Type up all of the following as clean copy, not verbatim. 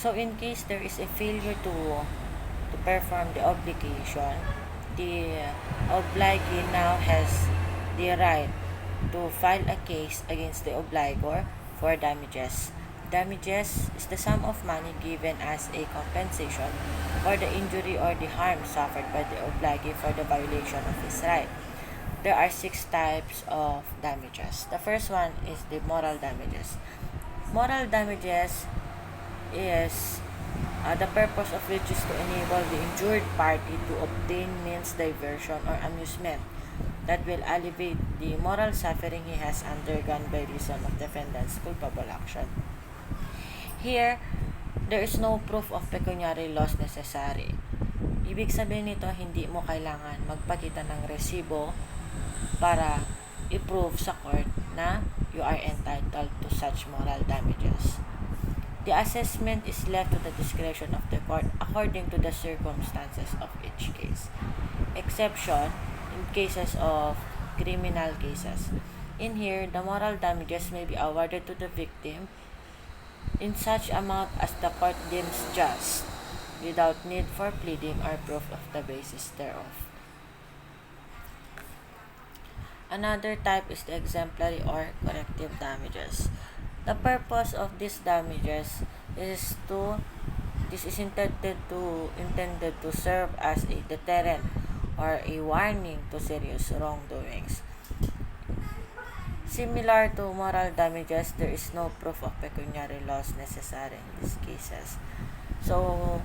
So in case there is a failure to perform the obligation, the obligee now has the right to file a case against the obligor for damages. Damages is the sum of money given as a compensation for the injury or the harm suffered by the obligee for the violation of his right. There are 6 types of damages. The first one is the moral damages. Moral damages is the purpose of which is to enable the injured party to obtain means diversion or amusement that will alleviate the moral suffering he has undergone by reason of defendant's culpable action. Here, there is no proof of pecuniary loss necessary. Ibig sabihin nito, hindi mo kailangan magpakita ng resibo para i-prove sa court na you are entitled to such moral damages. The assessment is left to the discretion of the court according to the circumstances of each case. Exception in cases of criminal cases. In here, the moral damages may be awarded to the victim in such amount as the court deems just, without need for pleading or proof of the basis thereof. Another type is the exemplary or corrective damages. The purpose of these damages is intended to serve as a deterrent or a warning to serious wrongdoings. Similar to moral damages, there is no proof of pecuniary loss necessary in these cases. So,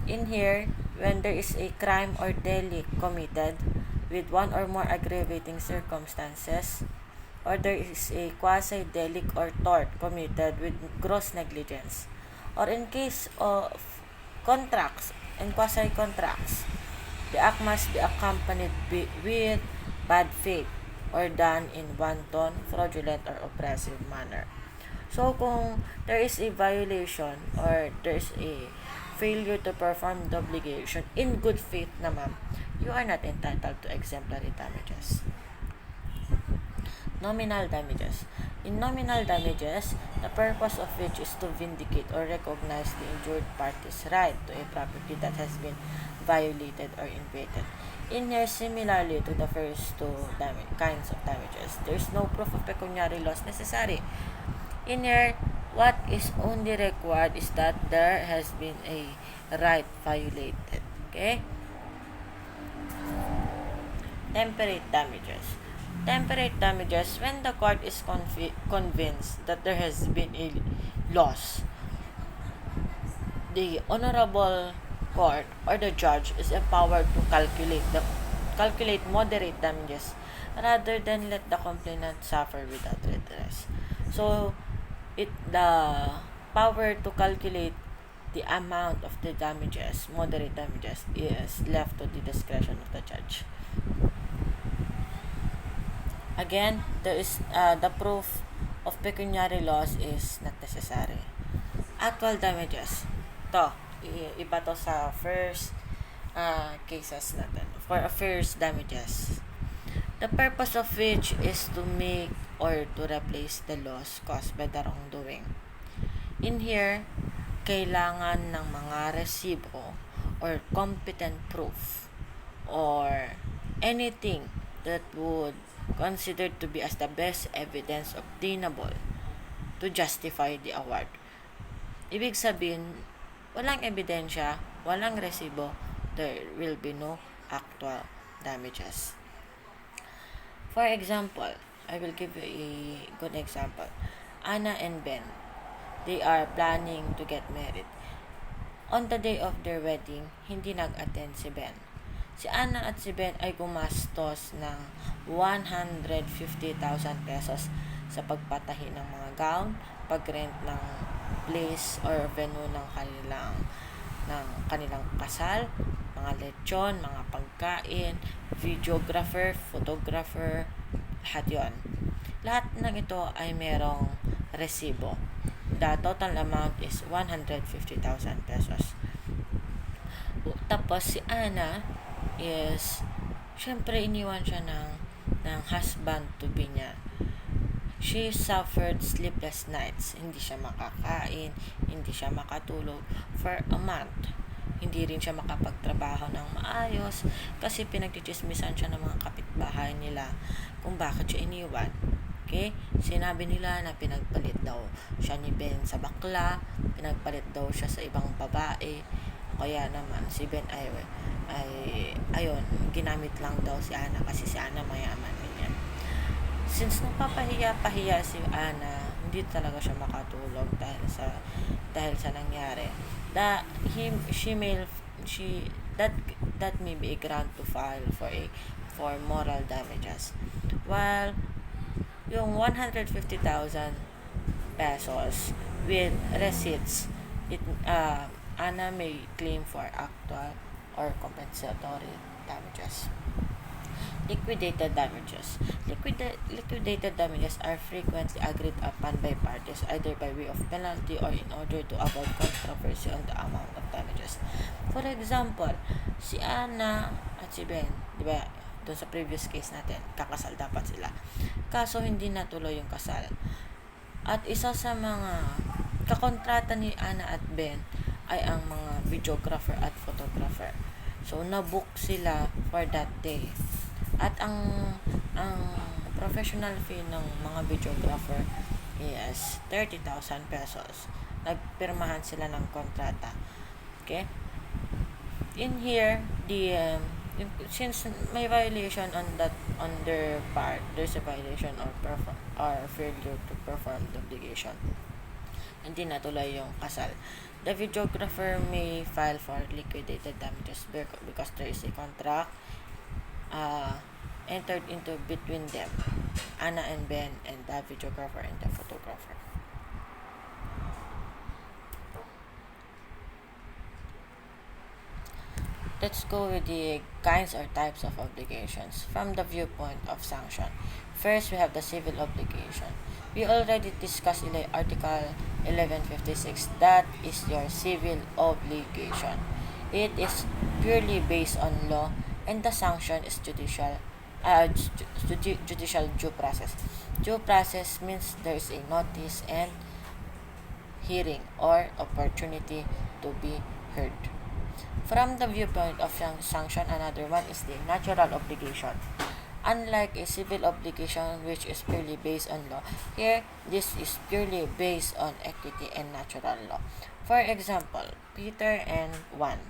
in here, when there is a crime or delict committed with one or more aggravating circumstances, or there is a quasi-delict or tort committed with gross negligence, or in case of contracts and quasi-contracts, the act must be accompanied with bad faith or done in wanton, fraudulent, or oppressive manner. So, kung there is a violation or there is a failure to perform the obligation in good faith naman, you are not entitled to exemplary damages. Nominal damages. In nominal damages, the purpose of which is to vindicate or recognize the injured party's right to a property that has been violated or invaded. In here, similarly to the first two kinds of damages, there is no proof of pecuniary loss necessary. In here, what is only required is that there has been a right violated. Okay? Temperate damages. Temperate damages, when the court is convinced that there has been a loss, the honorable court or the judge is empowered to calculate moderate damages rather than let the complainant suffer without redress. So, the power to calculate the amount of the damages, moderate damages, is left to the discretion of the judge. Again, there is the proof of pecuniary loss is not necessary. Actual damages. Iba to sa first cases natin. For first damages. The purpose of which is to make or to replace the loss caused by the wrongdoing. In here, kailangan ng mga resibo or competent proof or anything that would considered to be as the best evidence obtainable to justify the award. Ibig sabihin, walang ebidensya, walang resibo, there will be no actual damages. For example, I will give you a good example. Anna and Ben, they are planning to get married. On the day of their wedding, hindi nag-attend si Ben. Si Anna at si Ben ay gumastos ng 150,000 pesos sa pagpatahi ng mga gown, pag-rent ng place or venue ng kanilang kasal, mga lechon, mga pagkain, videographer, photographer, lahat yon. Lahat ng ito ay merong resibo. The total amount is 150,000 pesos. Tapos si Anna is, syempre iniwan siya ng husband to be niya. She suffered sleepless nights. Hindi siya makakain, hindi siya makatulog for a month. Hindi rin siya makapagtrabaho ng maayos kasi pinagchichismisan siya ng mga kapitbahay nila kung bakit siya iniwan. Okay? Sinabi nila na pinagpalit daw siya ni Ben sa bakla, pinagpalit daw siya sa ibang babae, kaya naman si Ben ay ayun, ginamit lang daw si Ana kasi si Ana mayaman ganyan. Since napapahiya-pahiya si Ana, hindi talaga siya makatulog dahil sa nangyari. That that may be a ground to file for moral damages. While yung 150,000 pesos with receipts, Ana may claim for actual or compensatory damages. Liquidated damages. Liquidated damages are frequently agreed upon by parties either by way of penalty or in order to avoid controversy on the amount of damages. For example, si Ana at si Ben, di ba, doon sa previous case natin, kakasal dapat sila. Kaso hindi natuloy yung kasal. At isa sa mga kakontrata ni Ana at Ben ay ang mga videographer at photographer. So, nabook sila for that day. At ang professional fee ng mga videographer is 30,000 pesos. Nagpirmahan sila ng kontrata. Okay? In here, since may violation on their part, there's a violation or failure to perform the obligation. Hindi natuloy yung kasal. The videographer may file for liquidated damages because there is a contract entered into between them, Ana and Ben, and the videographer and the photographer. Let's go with the kinds or types of obligations from the viewpoint of sanction. First, we have the civil obligation. We already discussed in Article 1156. That is your civil obligation. It is purely based on law, and the sanction is judicial due process. Due process means there is a notice and hearing or opportunity to be heard. From the viewpoint of sanction, another one is the natural obligation. Unlike a civil obligation which is purely based on law, here this is purely based on equity and natural law. For example, Peter and Juan.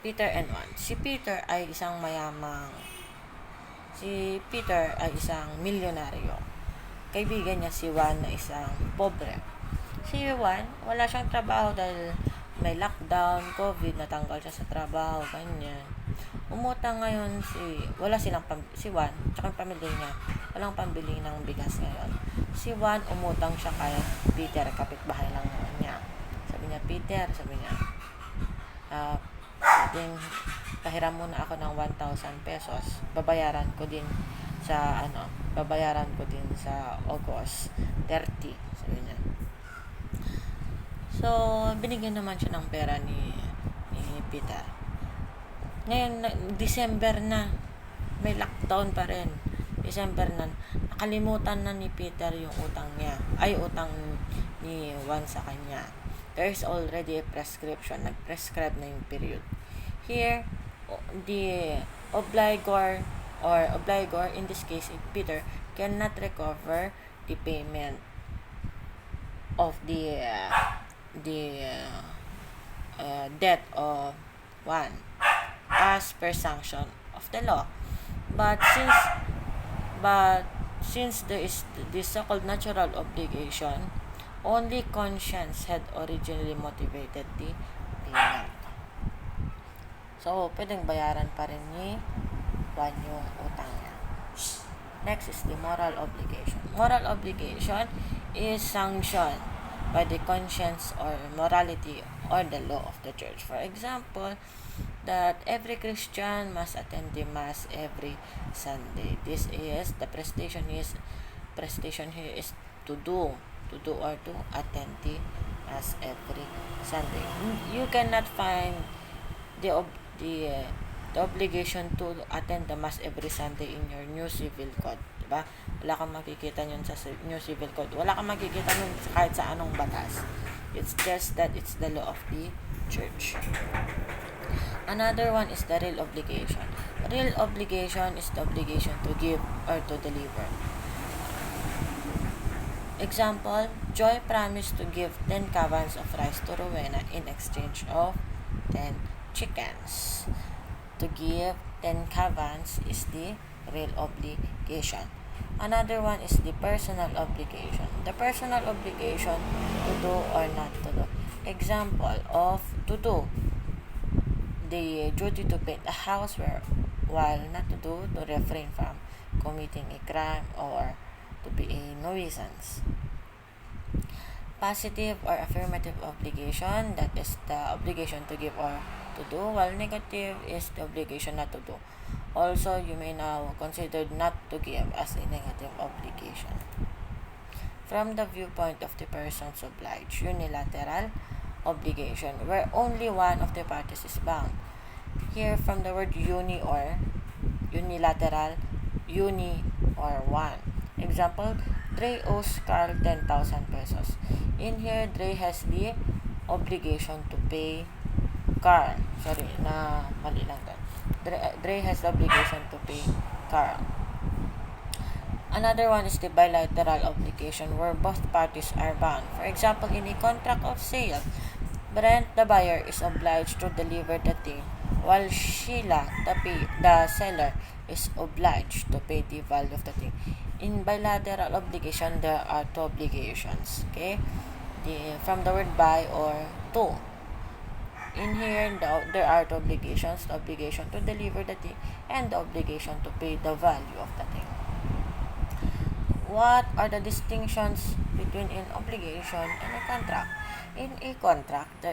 Si Peter ay isang milyonaryo. Kaibigan niya si Juan na isang pobre. Si Juan, wala siyang trabaho dahil may lockdown, COVID, natanggal siya sa trabaho, ganyan. Umutang ngayon si Juan, tsaka yung pamilya niya, walang pambili ng bigas ngayon. Si Juan, umutang siya kay Peter, kapitbahay lang naman niya. Sabi niya, Peter, pahiram muna ako ng 1,000 pesos. Babayaran ko din sa August 30, sabi niya. So, binigyan naman siya ng pera ni Peter. Ngayon, December na. May lockdown pa rin. December na. Nakalimutan na ni Peter yung utang niya. Utang ni Juan sa kanya. There is already a prescription. Nag-prescribe na yung period. Here, the obligor, in this case, Peter, cannot recover the payment of the debt of Juan as per sanction of the law. But since there is this so-called natural obligation, only conscience had originally motivated the payment. So, pwedeng bayaran pa rin ni Juan yung utang niya. Next is the moral obligation. Moral obligation is sanctioned by the conscience or morality or the law of the church. For example, that every Christian must attend the Mass every Sunday. This is, the prestation here is to do or to attend the Mass every Sunday. You cannot find the obligation to attend the Mass every Sunday in your new civil code. diba? Wala kang makikita yun sa New Civil Code. Wala kang makikita nun kahit sa anong batas. It's just that it's the law of the church. Another one is the real obligation. Real obligation is the obligation to give or to deliver. Example, Joy promised to give 10 cabans of rice to Rowena in exchange of 10 chickens. To give 10 cabans is the real obligation. Another one is the personal obligation. The personal obligation to do or not to do. Example of to do. The duty to paint a house while not to do, to refrain from committing a crime or to be a nuisance. Positive or affirmative obligation, that is the obligation to give or to do, while negative is the obligation not to do. Also, you may now consider not to give as a negative obligation. From the viewpoint of the persons obliged, unilateral obligation, where only one of the parties is bound. Here, from the word uni or unilateral, uni or one. Example, Dre owes Carl 10,000 pesos. In here, Dre has the obligation to pay Carl. Sorry, mali lang doon. Dre has the obligation to pay Carl. Another one is the bilateral obligation, where both parties are bound. For example, in a contract of sale, Brent, the buyer, is obliged to deliver the thing, while Sheila, the seller, is obliged to pay the value of the thing. In bilateral obligation, there are two obligations. Okay, from the word by or to. In here, there are two obligations: the obligation to deliver the thing and the obligation to pay the value of the thing. What are the distinctions between an obligation and a contract? In a contract,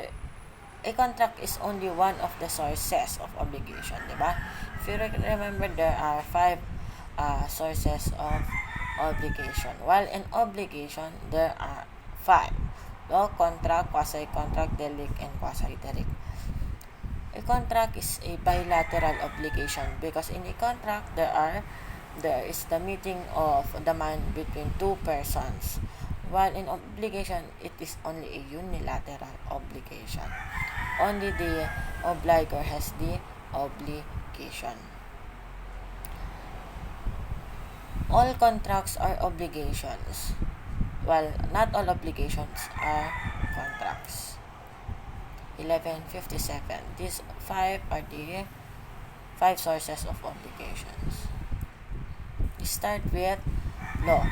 a contract is only one of the sources of obligation, diba? If you remember, there are 5 sources of obligation, while in obligation, there are 5: law, contract, quasi-contract, delict, and quasi-delict. A contract is a bilateral obligation because in a contract, there is the meeting of demand between two persons, while in obligation, it is only a unilateral obligation. Only the obligor has the obligation. All contracts are obligations, while not all obligations are contracts. 1157. These 5 are the 5 sources of obligations. We start with law.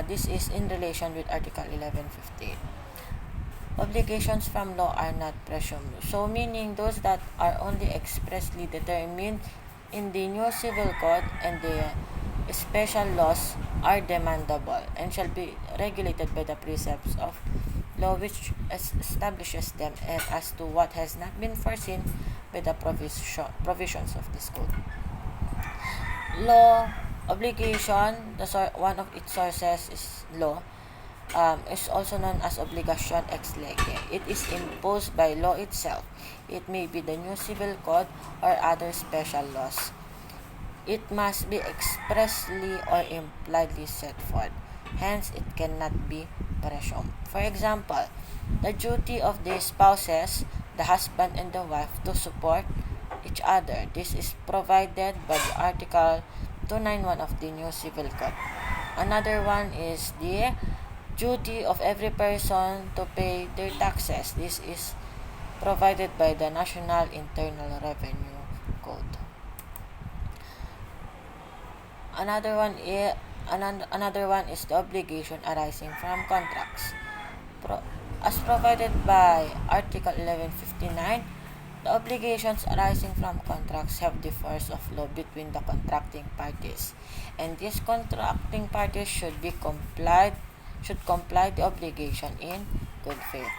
This is in relation with Article 1158. Obligations from law are not presumed, so meaning those that are only expressly determined in the new civil code and the special laws are demandable and shall be regulated by the precepts of law which establishes them, and as to what has not been foreseen by the provisions of this code. Law obligation, one of its sources is law, is also known as obligation ex lege. It is imposed by law itself. It may be the new civil code or other special laws. It must be expressly or impliedly set forth. Hence, it cannot be presumed. For example, the duty of the spouses, the husband and the wife, to support each other. This is provided by the Article 291 of the new civil code. Another one is the duty of every person to pay their taxes. This is provided by the National Internal Revenue Code. Another one is the obligation arising from contracts. As provided by Article 1159, the obligations arising from contracts have the force of law between the contracting parties, and these contracting parties should comply the obligation in good faith.